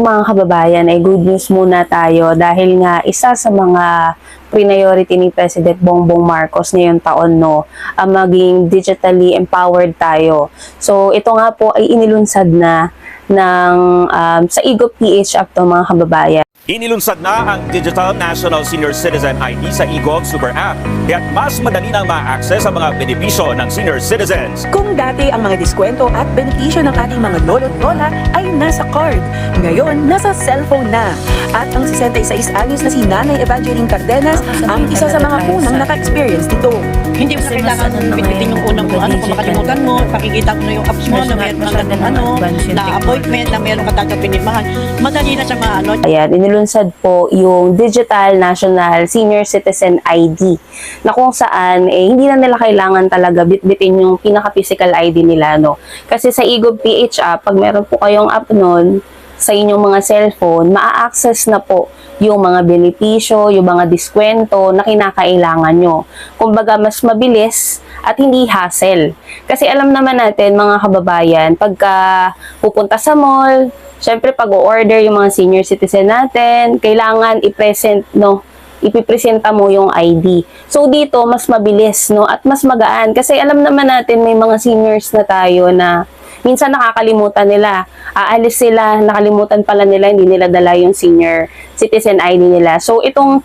Mga kababayan, ay good news muna tayo dahil nga isa sa mga priority ni President Bongbong Marcos ngayong taon, no, maging digitally empowered tayo. So ito nga po ay inilunsad na ng sa EGOV PH app to, mga kababayan. Inilunsad na ang Digital National Senior Citizen ID sa eGov Super App, kaya't mas madali nang ma-access ang mga benepisyo ng senior citizens. Kung dati ang mga diskwento at benepisyo ng ating mga lolo't lola ay nasa card, ngayon nasa cellphone na. At ang 66 anyos na si Nanay Evangeline Cardenas ang isa sa mga unang naka-experience nito. Hindi mo na kailangan bitbitin yung unang kung makalimutan mo, pakikita mo na yung apps mo na mayroon kang na appointment, na mayroon kang pinirmahan. Madali na siya maano. Ayan, inilunsad po yung Digital National Senior Citizen ID na kung saan hindi na nila kailangan talaga bitbitin yung pinaka-physical ID nila, no. Kasi sa EGOV PH app, pag meron po kayong app nun sa inyong mga cellphone, maa-access na po yung mga benepisyo, yung mga diskwento na kinakailangan nyo. Kumbaga, mas mabilis at hindi hassle. Kasi alam naman natin, mga kababayan, pagka pupunta sa mall, syempre pag-order yung mga senior citizen natin, kailangan i-present, no, ipipresenta mo yung ID. So dito, mas mabilis, no, at mas magaan. Kasi alam naman natin, may mga seniors na tayo na minsan nakakalimutan nila. Aalis sila, nakalimutan pala nila, hindi nila dala yung senior citizen ID nila. So itong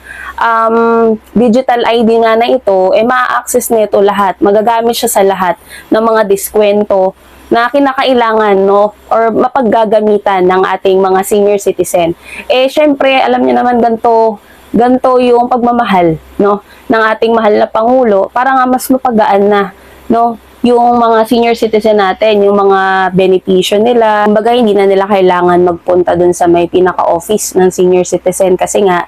digital ID nga na ito, ma-access nito lahat. Magagamit siya sa lahat ng mga diskwento na kinakailangan, no, or mapaggagamitan ng ating mga senior citizen. Syempre, alam niyo naman ganito yung pagmamahal, no, ng ating mahal na Pangulo para nga mas mapagaan na, no, yung mga senior citizen natin, yung mga benepisyo nila. Kumbaga, hindi na nila kailangan magpunta dun sa may pinaka-office ng senior citizen kasi nga,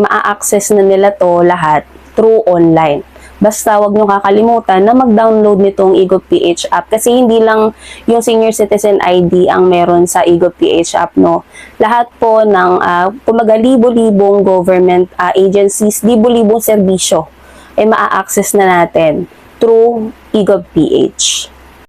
maa-access na nila to lahat through online. Basta wag nyo kakalimutan na mag-download nitong EGOV PH app kasi hindi lang yung senior citizen ID ang meron sa EGOV PH app, no. Lahat po ng kumaga libo-libong government agencies, libo-libong serbisyo ay maa-access na natin through EGOV PH.